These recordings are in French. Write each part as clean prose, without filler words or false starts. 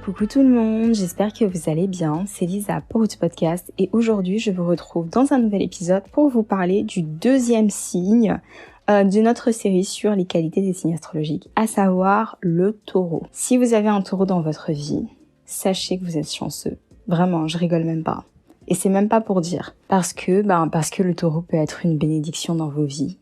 Coucou tout le monde, j'espère que vous allez bien, c'est Lisa pour Roots Podcast et aujourd'hui je vous retrouve dans un nouvel épisode pour vous parler du deuxième signe de notre série sur les qualités des signes astrologiques, à savoir le taureau. Si vous avez un taureau dans votre vie, sachez que vous êtes chanceux. Vraiment, je rigole même pas. Et c'est même pas pour dire. Parce que le taureau peut être une bénédiction dans vos vies.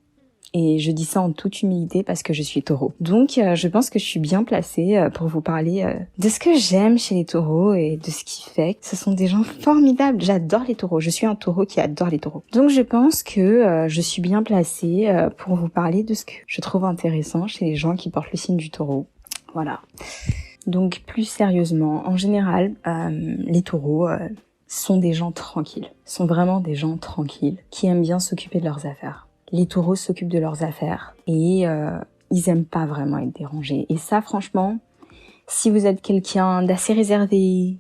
Et je dis ça en toute humilité parce que je suis taureau. Donc je pense que je suis bien placée pour vous parler de ce que j'aime chez les taureaux et de ce qui fait que ce sont des gens formidables. J'adore les taureaux, je suis un taureau qui adore les taureaux. Donc je pense que je suis bien placée pour vous parler de ce que je trouve intéressant chez les gens qui portent le signe du taureau. Voilà. Donc plus sérieusement, en général, les taureaux sont des gens tranquilles. Sont vraiment des gens tranquilles qui aiment bien s'occuper de leurs affaires. Les taureaux s'occupent de leurs affaires et ils aiment pas vraiment être dérangés. Et ça, franchement, si vous êtes quelqu'un d'assez réservé,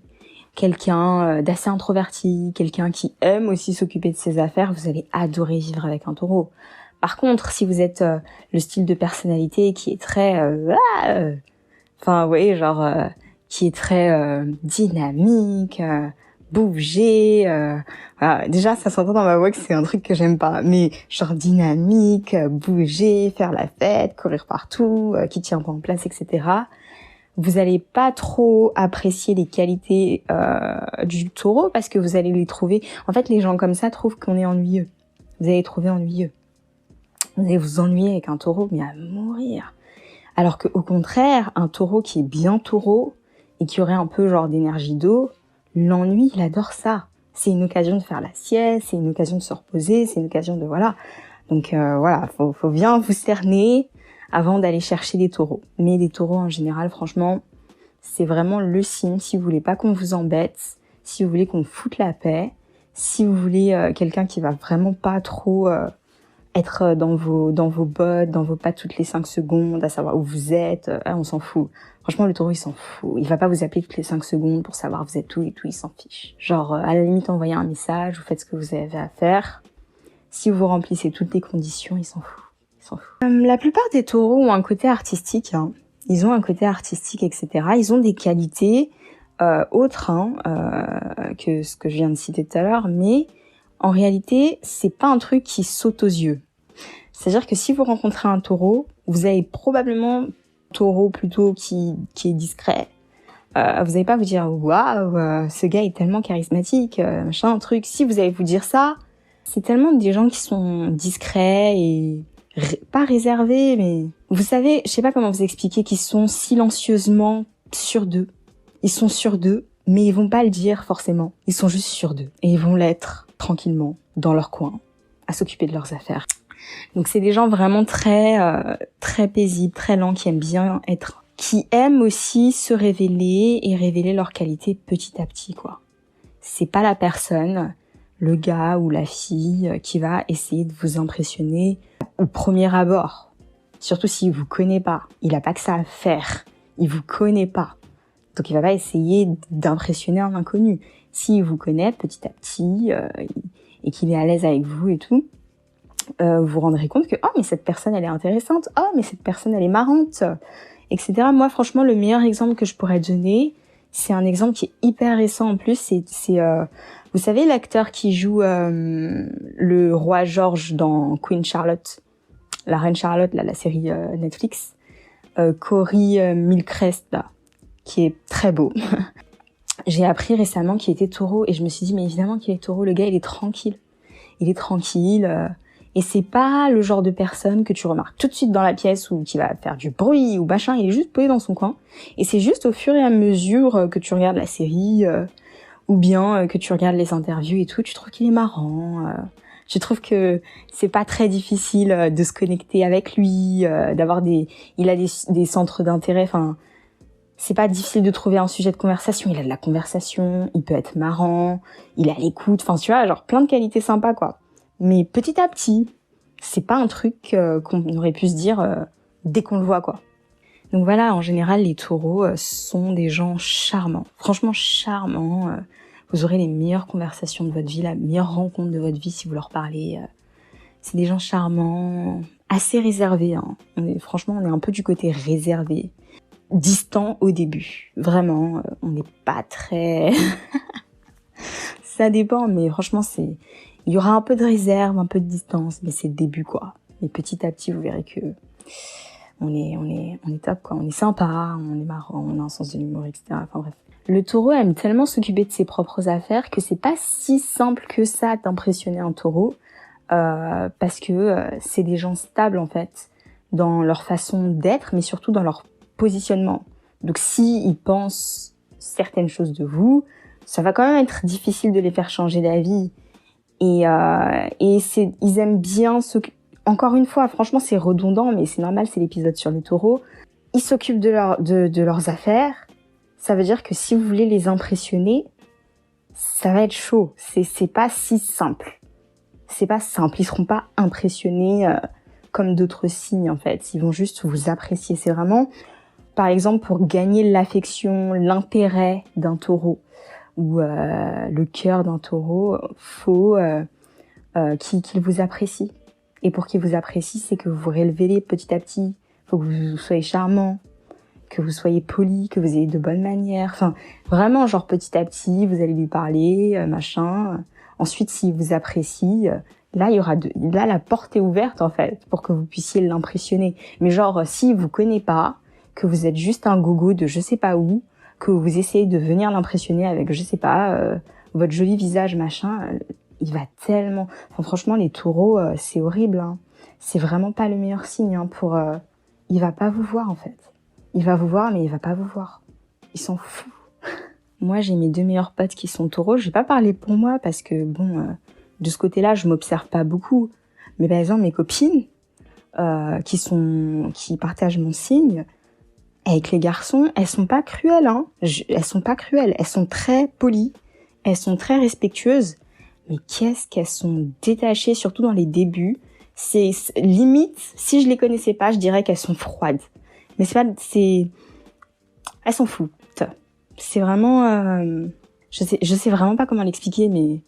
quelqu'un d'assez introverti, quelqu'un qui aime aussi s'occuper de ses affaires, vous allez adorer vivre avec un taureau. Par contre, si vous êtes le style de personnalité qui est très... qui est très dynamique... bouger, voilà. Déjà ça s'entend dans ma voix que c'est un truc que j'aime pas, mais genre dynamique, bouger, faire la fête, courir partout, qui tient pas en place, etc. Vous allez pas trop apprécier les qualités du taureau parce que vous allez les trouver, en fait les gens comme ça trouvent qu'on est ennuyeux, vous allez les trouver ennuyeux, vous allez vous ennuyer avec un taureau mais à mourir, alors que au contraire un taureau qui est bien taureau et qui aurait un peu genre d'énergie d'eau, l'ennui, il adore ça. C'est une occasion de faire la sieste, c'est une occasion de se reposer, c'est une occasion de... Voilà. Donc voilà, faut bien vous cerner avant d'aller chercher des taureaux. Mais les taureaux en général, franchement, c'est vraiment le signe. Si vous voulez pas qu'on vous embête, si vous voulez qu'on foute la paix, si vous voulez quelqu'un qui va vraiment pas trop être dans vos bottes, dans vos pas toutes les 5 secondes, à savoir où vous êtes, on s'en fout. Franchement, le taureau, il s'en fout. Il va pas vous appeler toutes les 5 secondes pour savoir vous êtes où et tout, il s'en fiche. Genre, à la limite, envoyez un message, vous faites ce que vous avez à faire. Si vous remplissez toutes les conditions, il s'en fout. Il s'en fout. La plupart des taureaux ont un côté artistique, hein. Ils ont un côté artistique, etc. Ils ont des qualités autres que ce que je viens de citer tout à l'heure, mais en réalité, c'est pas un truc qui saute aux yeux. C'est-à-dire que si vous rencontrez un taureau, vous avez probablement taureau plutôt qui est discret. Vous n'allez pas vous dire waouh, ce gars est tellement charismatique, machin, truc. Si vous allez vous dire ça, c'est tellement des gens qui sont discrets et pas réservés, mais vous savez, je sais pas comment vous expliquer, qui sont silencieusement sûrs d'eux. Ils sont sûrs d'eux, mais ils vont pas le dire forcément. Ils sont juste sûrs d'eux et ils vont l'être tranquillement dans leur coin, à s'occuper de leurs affaires. Donc c'est des gens vraiment très paisibles, très lents, qui aiment bien être, qui aiment aussi se révéler et révéler leurs qualités petit à petit, quoi. C'est pas la personne, le gars ou la fille qui va essayer de vous impressionner au premier abord. Surtout s'il vous connaît pas. Il a pas que ça à faire. Il vous connaît pas. Donc il va pas essayer d'impressionner un inconnu. S'il vous connaît petit à petit et qu'il est à l'aise avec vous et tout, vous vous rendrez compte que mais cette personne elle est intéressante, mais cette personne elle est marrante, etc. Moi franchement le meilleur exemple que je pourrais donner, c'est un exemple qui est hyper récent en plus, c'est vous savez l'acteur qui joue le roi George dans Queen Charlotte, la reine Charlotte, là, la série Netflix, Corey Milcrest là, qui est très beau. J'ai appris récemment qu'il était taureau et je me suis dit mais évidemment qu'il est taureau, le gars il est tranquille. Et c'est pas le genre de personne que tu remarques tout de suite dans la pièce ou qui va faire du bruit ou machin, il est juste posé dans son coin. Et c'est juste au fur et à mesure que tu regardes la série ou bien que tu regardes les interviews et tout, tu trouves qu'il est marrant. Je trouve que c'est pas très difficile de se connecter avec lui, il a des centres d'intérêt, enfin c'est pas difficile de trouver un sujet de conversation, il a de la conversation, il peut être marrant, il est à l'écoute, enfin tu vois, genre plein de qualités sympas quoi. Mais petit à petit, c'est pas un truc qu'on aurait pu se dire dès qu'on le voit quoi. Donc voilà, en général les taureaux sont des gens charmants, franchement charmants. Vous aurez les meilleures conversations de votre vie, la meilleure rencontre de votre vie si vous leur parlez. C'est des gens charmants, assez réservés, hein. On est un peu du côté réservé. distant au début. Vraiment, on n'est pas très... Ça dépend, mais franchement, il y aura un peu de réserve, un peu de distance, mais c'est le début, quoi. Et petit à petit, vous verrez que on est top, quoi. On est sympa, on est marrant, on a un sens de l'humour, etc. Enfin bref. Le taureau aime tellement s'occuper de ses propres affaires que c'est pas si simple que ça d'impressionner un taureau, parce que c'est des gens stables, en fait, dans leur façon d'être, mais surtout dans leur positionnement. Donc si ils pensent certaines choses de vous, ça va quand même être difficile de les faire changer d'avis. Et ils aiment bien encore une fois, franchement, c'est redondant, mais c'est normal, c'est l'épisode sur le taureau. Ils s'occupent de leurs affaires. Ça veut dire que si vous voulez les impressionner, ça va être chaud. C'est pas si simple. C'est pas simple. Ils seront pas impressionnés comme d'autres signes, en fait. Ils vont juste vous apprécier. C'est vraiment, par exemple, pour gagner l'affection, l'intérêt d'un taureau ou le cœur d'un taureau, faut qu'il vous apprécie. Et pour qu'il vous apprécie, c'est que vous vous relevez petit à petit. Faut que vous soyez charmant, que vous soyez poli, que vous ayez de bonnes manières. Enfin, vraiment, genre petit à petit, vous allez lui parler, machin. Ensuite, s'il vous apprécie, là, là, la porte est ouverte, en fait, pour que vous puissiez l'impressionner. Mais genre, s'il vous connaît pas, que vous êtes juste un gogo de je sais pas où, que vous essayez de venir l'impressionner avec, je sais pas, votre joli visage, machin, il va tellement... Enfin, franchement, les taureaux, c'est horrible, hein. C'est vraiment pas le meilleur signe, hein, pour... Il va pas vous voir, en fait. Il va vous voir, mais il va pas vous voir. Il s'en fout. Moi, j'ai mes 2 meilleurs potes qui sont taureaux. Je vais pas parler pour moi, parce que, bon, de ce côté-là, je m'observe pas beaucoup. Mais par exemple, mes copines, qui partagent mon signe, avec les garçons, elles sont pas cruelles, hein. Elles sont pas cruelles. Elles sont très polies. Elles sont très respectueuses. Mais qu'est-ce qu'elles sont détachées, surtout dans les débuts. C'est limite, si je les connaissais pas, je dirais qu'elles sont froides. Mais elles s'en foutent. C'est vraiment, je sais vraiment pas comment l'expliquer, mais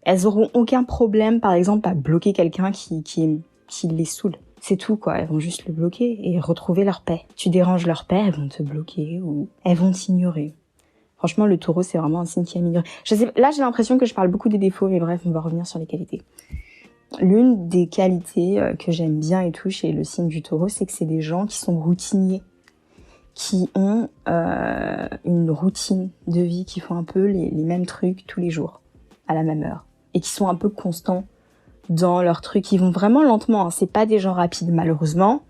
elles auront aucun problème, par exemple, à bloquer quelqu'un qui les saoule. C'est tout, quoi. Elles vont juste le bloquer et retrouver leur paix. Tu déranges leur paix, elles vont te bloquer ou elles vont t'ignorer. Franchement, le taureau, c'est vraiment un signe qui améliore. Là, j'ai l'impression que je parle beaucoup des défauts, mais bref, on va revenir sur les qualités. L'une des qualités que j'aime bien et tout chez le signe du taureau, c'est que c'est des gens qui sont routiniers, qui ont une routine de vie, qui font un peu les mêmes trucs tous les jours, à la même heure, et qui sont un peu constants dans leurs trucs. Ils vont vraiment lentement, hein. C'est pas des gens rapides, malheureusement.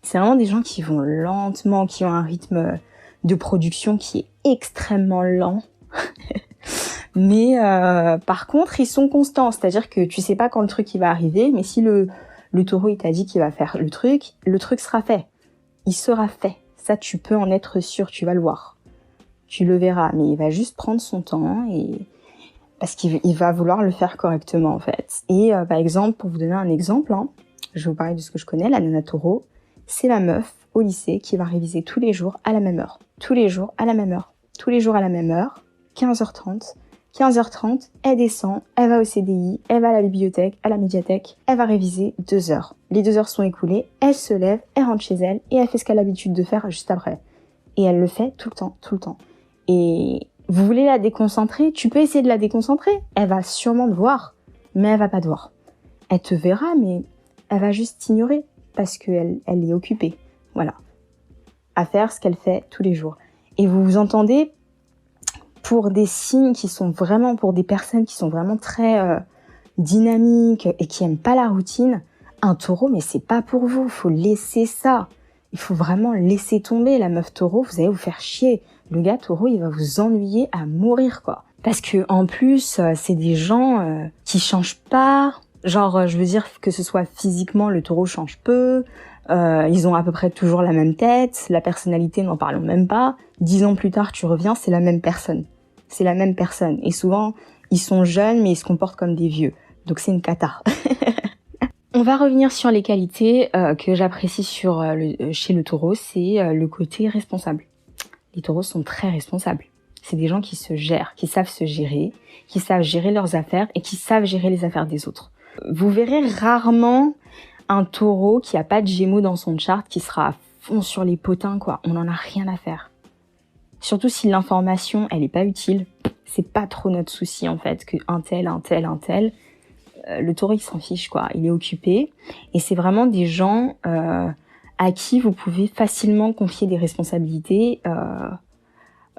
C'est vraiment des gens qui vont lentement, qui ont un rythme de production qui est extrêmement lent. Mais par contre, ils sont constants, c'est-à-dire que tu sais pas quand le truc il va arriver, mais si le taureau il t'a dit qu'il va faire le truc sera fait. Il sera fait. Ça, tu peux en être sûr, tu vas le voir. Tu le verras, mais il va juste prendre son temps parce qu'il va vouloir le faire correctement, en fait. Et par exemple, pour vous donner un exemple, hein, je vais vous parler de ce que je connais, la nana taureau, c'est la meuf au lycée qui va réviser tous les jours à la même heure. Tous les jours à la même heure. Tous les jours à la même heure, 15h30. 15h30, elle descend, elle va au CDI, elle va à la bibliothèque, à la médiathèque, elle va réviser 2 heures. Les 2 heures sont écoulées, elle se lève, elle rentre chez elle et elle fait ce qu'elle a l'habitude de faire juste après. Et elle le fait tout le temps, tout le temps. Et vous voulez la déconcentrer, tu peux essayer de la déconcentrer. Elle va sûrement te voir, mais elle va pas te voir. Elle te verra, mais elle va juste t'ignorer parce qu'elle est occupée. Voilà. À faire ce qu'elle fait tous les jours. Et vous vous entendez, pour des signes qui sont vraiment, pour des personnes qui sont vraiment très dynamiques et qui aiment pas la routine, un taureau, mais c'est pas pour vous. Faut laisser ça. Il faut vraiment laisser tomber la meuf taureau. Vous allez vous faire chier. Le gars taureau, il va vous ennuyer à mourir, quoi. Parce que en plus, c'est des gens qui changent pas. Genre, je veux dire que ce soit physiquement, le taureau change peu. Ils ont à peu près toujours la même tête. La personnalité, n'en parlons même pas. 10 ans plus tard, tu reviens, c'est la même personne. C'est la même personne. Et souvent, ils sont jeunes, mais ils se comportent comme des vieux. Donc c'est une cata. On va revenir sur les qualités que j'apprécie chez le taureau, c'est le côté responsable. Les taureaux sont très responsables. C'est des gens qui se gèrent, qui savent se gérer, qui savent gérer leurs affaires et qui savent gérer les affaires des autres. Vous verrez rarement un taureau qui a pas de Gémeaux dans son chart qui sera fond sur les potins, quoi. On en a rien à faire. Surtout si l'information, elle est pas utile, c'est pas trop notre souci, en fait, que un tel. Le taureau, il s'en fiche, quoi. Il est occupé. Et c'est vraiment des gens à qui vous pouvez facilement confier des responsabilités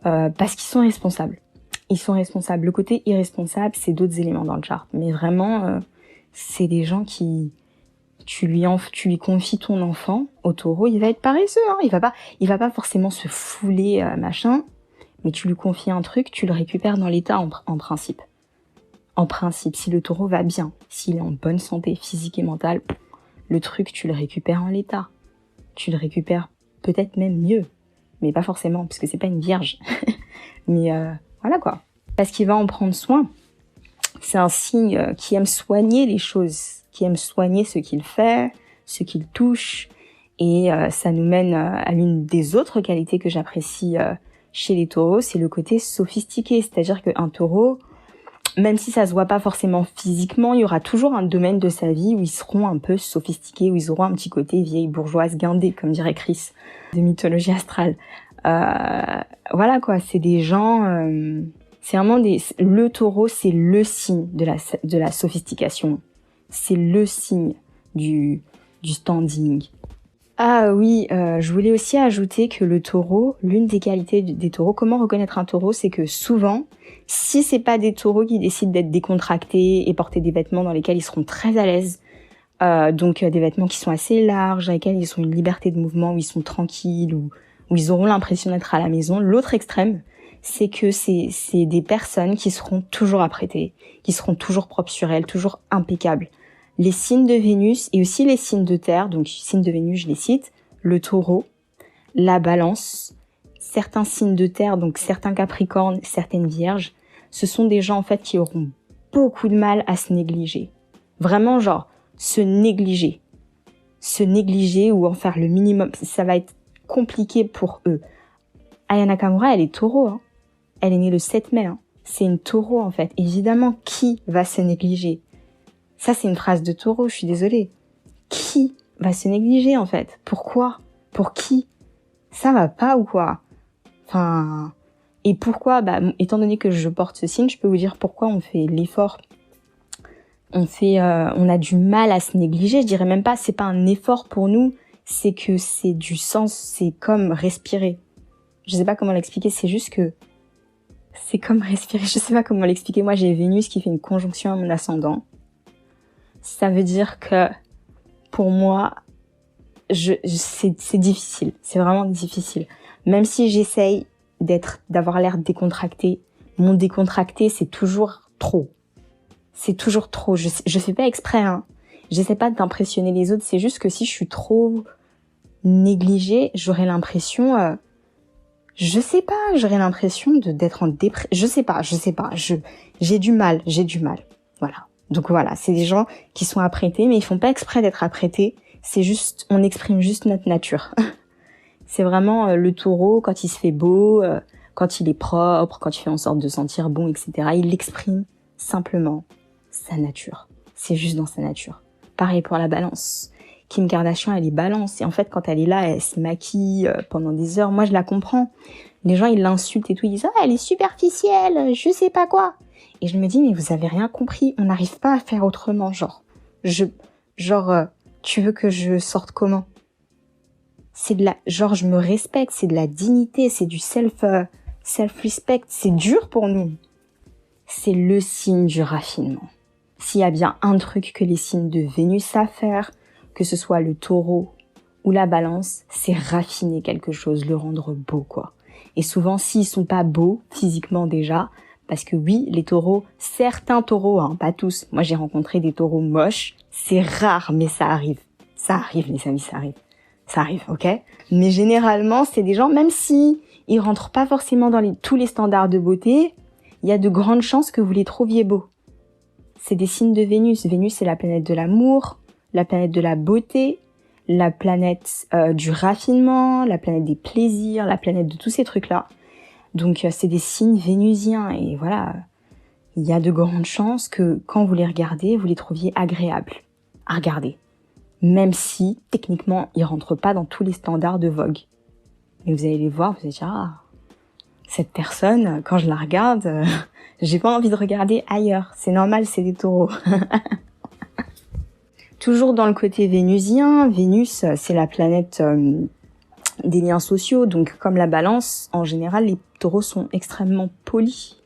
parce qu'ils sont responsables. Ils sont responsables. Le côté irresponsable, c'est d'autres éléments dans le chart. Mais vraiment, c'est des gens qui... Tu lui confies ton enfant au taureau, il va être paresseux, hein. Il va pas forcément se fouler, machin. Mais tu lui confies un truc, tu le récupères dans l'état en principe. En principe, si le taureau va bien, s'il est en bonne santé physique et mentale, le truc, tu le récupères en l'état. Tu le récupères peut-être même mieux. Mais pas forcément, parce que c'est pas une vierge. Mais voilà quoi. Parce qu'il va en prendre soin. C'est un signe qui aime soigner les choses, qui aime soigner ce qu'il fait, ce qu'il touche. Et ça nous mène à l'une des autres qualités que j'apprécie chez les taureaux, c'est le côté sophistiqué. C'est-à-dire qu'un taureau, même si ça se voit pas forcément physiquement, il y aura toujours un domaine de sa vie où ils seront un peu sophistiqués, où ils auront un petit côté vieille bourgeoise guindée, comme dirait Chris, de mythologie astrale. Voilà quoi, c'est des gens... c'est vraiment le taureau, c'est le signe de la sophistication. C'est le signe du standing. Ah oui, je voulais aussi ajouter que le taureau, l'une des qualités des taureaux, comment reconnaître un taureau, c'est que souvent, si c'est pas des taureaux qui décident d'être décontractés et porter des vêtements dans lesquels ils seront très à l'aise, donc des vêtements qui sont assez larges, dans lesquels ils ont une liberté de mouvement, où ils sont tranquilles, où ils auront l'impression d'être à la maison. L'autre extrême, c'est que c'est des personnes qui seront toujours apprêtées, qui seront toujours propres sur elles, toujours impeccables. Les signes de Vénus et aussi les signes de Terre, donc signes de Vénus, je les cite, le taureau, la balance, certains signes de Terre, donc certains capricornes, certaines vierges, ce sont des gens en fait qui auront beaucoup de mal à se négliger. Vraiment genre, se négliger ou en faire le minimum, ça va être compliqué pour eux. Aya Nakamura, elle est taureau, hein. Elle est née le 7 mai, hein. C'est une taureau en fait. Évidemment, qui va se négliger ? Ça, c'est une phrase de taureau, je suis désolée. Qui va se négliger, en fait ? Pourquoi ? Pour qui ? Ça va pas ou quoi ? Enfin... Et pourquoi ? Étant donné que je porte ce signe, je peux vous dire pourquoi on fait l'effort. On a du mal à se négliger. Je dirais même pas, c'est pas un effort pour nous, c'est que c'est du sens, c'est comme respirer. Je sais pas comment l'expliquer, c'est juste que c'est comme respirer. Je sais pas comment l'expliquer. Moi, j'ai Vénus qui fait une conjonction à mon ascendant. Ça veut dire que, pour moi, c'est difficile. C'est vraiment difficile. Même si j'essaye d'avoir l'air décontracté, mon décontracté, c'est toujours trop. C'est toujours trop. Je fais pas exprès, hein. J'essaie pas d'impressionner les autres. C'est juste que si je suis trop négligée, j'aurais l'impression, j'aurais l'impression d'être en dépression. Je sais pas. J'ai du mal. Voilà. Donc voilà, c'est des gens qui sont apprêtés, mais ils font pas exprès d'être apprêtés. C'est juste, on exprime juste notre nature. C'est vraiment le taureau, quand il se fait beau, quand il est propre, quand il fait en sorte de sentir bon, etc. Il exprime simplement sa nature. C'est juste dans sa nature. Pareil pour la balance. Kim Kardashian, elle est balance. Et en fait, quand elle est là, elle se maquille pendant des heures. Moi, je la comprends. Les gens, ils l'insultent et tout. Ils disent « Ah, elle est superficielle, je sais pas quoi ». Et je me dis, mais vous avez rien compris, on n'arrive pas à faire autrement, tu veux que je sorte comment ? je me respecte, c'est de la dignité, c'est du self-respect, c'est dur pour nous. C'est le signe du raffinement. S'il y a bien un truc que les signes de Vénus savent faire, que ce soit le taureau ou la balance, c'est raffiner quelque chose, le rendre beau, quoi. Et souvent, s'ils sont pas beaux, physiquement déjà, parce que oui, les taureaux, certains taureaux, hein, pas tous. Moi, j'ai rencontré des taureaux moches. C'est rare, mais ça arrive. Ça arrive, les amis, ça arrive. Ça arrive, ok ? Mais généralement, c'est des gens, même si ils rentrent pas forcément dans tous les standards de beauté, il y a de grandes chances que vous les trouviez beaux. C'est des signes de Vénus. Vénus, c'est la planète de l'amour, la planète de la beauté, la planète du raffinement, la planète des plaisirs, la planète de tous ces trucs-là. Donc, c'est des signes vénusiens. Et voilà, il y a de grandes chances que quand vous les regardez, vous les trouviez agréables à regarder. même si, techniquement, ils rentrent pas dans tous les standards de Vogue. Mais vous allez les voir, vous allez dire, ah, cette personne, quand je la regarde, j'ai pas envie de regarder ailleurs. C'est normal, c'est des taureaux. Toujours dans le côté vénusien, Vénus, c'est la planète des liens sociaux. Donc, comme la balance, en général, les taureaux sont extrêmement polis.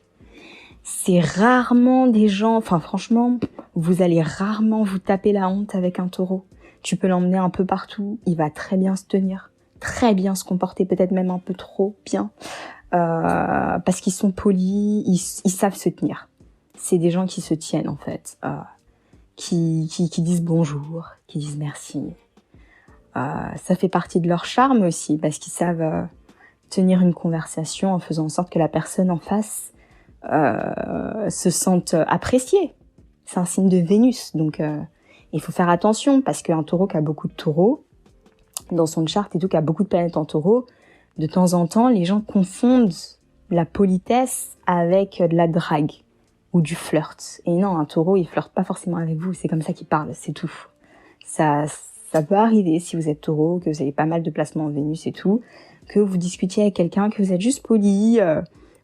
C'est rarement des gens... Enfin, franchement, vous allez rarement vous taper la honte avec un taureau. Tu peux l'emmener un peu partout, il va très bien se tenir, très bien se comporter, peut-être même un peu trop bien. Parce qu'ils sont polis, ils savent se tenir. C'est des gens qui se tiennent en fait, qui disent bonjour, qui disent merci. Ça fait partie de leur charme aussi, parce qu'ils savent tenir une conversation en faisant en sorte que la personne en face se sente appréciée. C'est un signe de Vénus, donc il faut faire attention, parce qu'un taureau qui a beaucoup de taureaux dans son charte et tout, qui a beaucoup de planètes en taureau, de temps en temps, les gens confondent la politesse avec de la drague ou du flirt. Et non, un taureau, il flirte pas forcément avec vous, c'est comme ça qu'il parle, c'est tout. Ça peut arriver, si vous êtes taureau, que vous avez pas mal de placements en Vénus et tout, que vous discutiez avec quelqu'un, que vous êtes juste poli,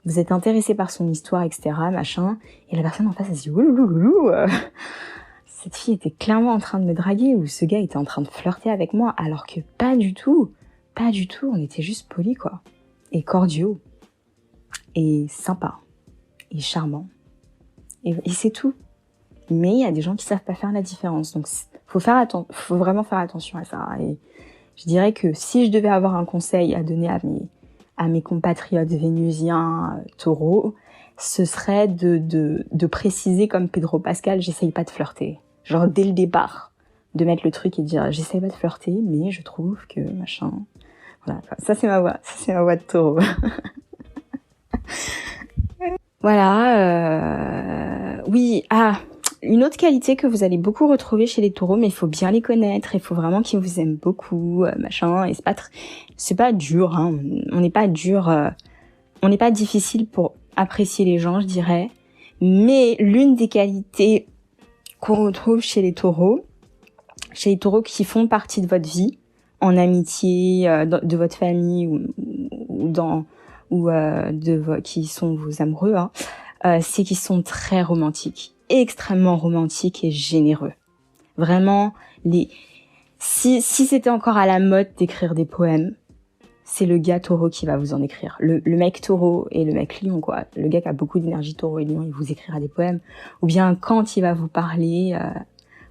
vous êtes intéressé par son histoire, etc., machin, et la personne en face, elle se dit « Ouloulouloulou, cette fille était clairement en train de me draguer, ou ce gars était en train de flirter avec moi, alors que pas du tout, on était juste polis, quoi. Et cordiaux, et sympas, et charmants, et c'est tout. Mais il y a des gens qui savent pas faire la différence, donc faut vraiment faire attention à ça. Et je dirais que si je devais avoir un conseil à donner à mes compatriotes vénusiens, taureaux, ce serait de préciser comme Pedro Pascal, j'essaye pas de flirter. Genre dès le départ, de mettre le truc et de dire j'essaye pas de flirter, mais je trouve que machin. Voilà, ça c'est ma voix de taureau. Voilà, oui, une autre qualité que vous allez beaucoup retrouver chez les taureaux, mais il faut bien les connaître, il faut vraiment qu'ils vous aiment beaucoup, machin, et c'est pas dur, hein, on n'est pas difficile pour apprécier les gens, je dirais, mais l'une des qualités qu'on retrouve chez les taureaux qui font partie de votre vie, en amitié, de votre famille qui sont vos amoureux, hein, c'est qu'ils sont très romantiques, extrêmement romantiques et généreux. Vraiment, si c'était encore à la mode d'écrire des poèmes, c'est le gars taureau qui va vous en écrire. Le mec taureau et le mec lion, quoi. Le gars qui a beaucoup d'énergie taureau et lion, il vous écrira des poèmes. Ou bien quand il va vous parler,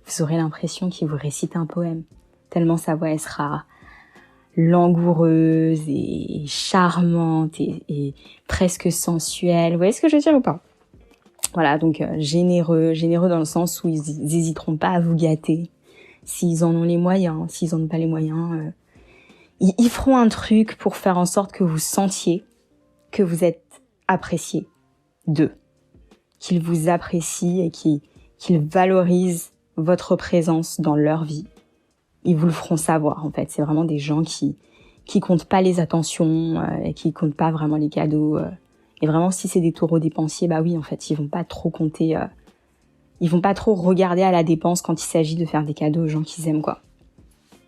vous aurez l'impression qu'il vous récite un poème. Tellement sa voix, elle sera langoureuse et charmante et presque sensuelle. Vous voyez ce que je veux dire ou pas? Voilà, donc généreux dans le sens où ils hésiteront pas à vous gâter. S'ils en ont les moyens, s'ils en ont pas les moyens, ils feront un truc pour faire en sorte que vous sentiez que vous êtes apprécié d'eux, qu'ils vous apprécient et qu'ils valorisent votre présence dans leur vie. Ils vous le feront savoir, en fait. C'est vraiment des gens qui comptent pas les attentions, et qui comptent pas vraiment les cadeaux. Et vraiment, si c'est des taureaux dépensiers, bah oui, en fait, ils vont pas trop compter, ils vont pas trop regarder à la dépense quand il s'agit de faire des cadeaux aux gens qu'ils aiment, quoi.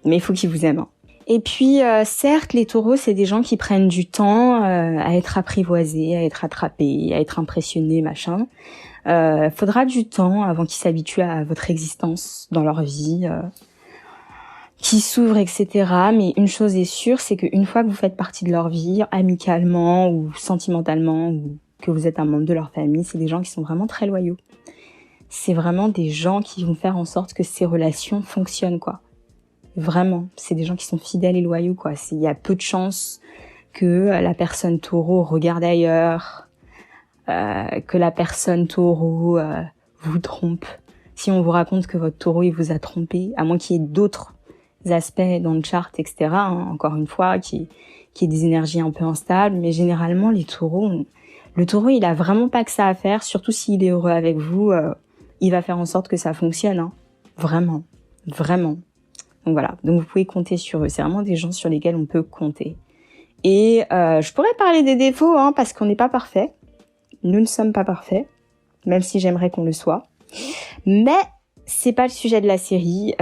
Mais il faut qu'ils vous aiment, hein. Et puis, certes, les taureaux, c'est des gens qui prennent du temps à être apprivoisés, à être attrapés, à être impressionnés, machin. Faudra du temps avant qu'ils s'habituent à votre existence dans leur vie, qui s'ouvrent, etc. Mais une chose est sûre, c'est qu'une fois que vous faites partie de leur vie, amicalement ou sentimentalement, ou que vous êtes un membre de leur famille, c'est des gens qui sont vraiment très loyaux. C'est vraiment des gens qui vont faire en sorte que ces relations fonctionnent, quoi. Vraiment, c'est des gens qui sont fidèles et loyaux, quoi. Il y a peu de chances que la personne taureau regarde ailleurs, que la personne taureau vous trompe. Si on vous raconte que votre taureau il vous a trompé, à moins qu'il y ait d'autres aspects dans le chart, etc., hein, encore une fois, qui est des énergies un peu instables, mais généralement le taureau il a vraiment pas que ça à faire, surtout s'il est heureux avec vous, il va faire en sorte que ça fonctionne, hein. Vraiment. Donc voilà, donc vous pouvez compter sur eux, c'est vraiment des gens sur lesquels on peut compter. Et je pourrais parler des défauts, hein, parce qu'on n'est pas parfait. Nous ne sommes pas parfaits, même si j'aimerais qu'on le soit. Mais c'est pas le sujet de la série.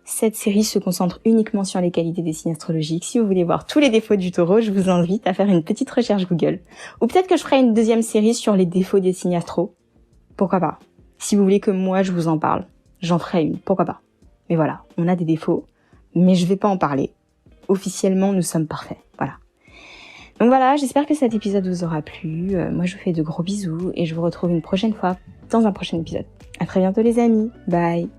Cette série se concentre uniquement sur les qualités des signes astrologiques. Si vous voulez voir tous les défauts du Taureau, je vous invite à faire une petite recherche Google. Ou peut-être que je ferai une deuxième série sur les défauts des signes astro. Pourquoi pas? Si vous voulez que moi je vous en parle, j'en ferai une. Pourquoi pas? Mais voilà, on a des défauts, mais je vais pas en parler. Officiellement, nous sommes parfaits. Voilà. Donc voilà, j'espère que cet épisode vous aura plu. Moi, je vous fais de gros bisous et je vous retrouve une prochaine fois dans un prochain épisode. À très bientôt les amis. Bye.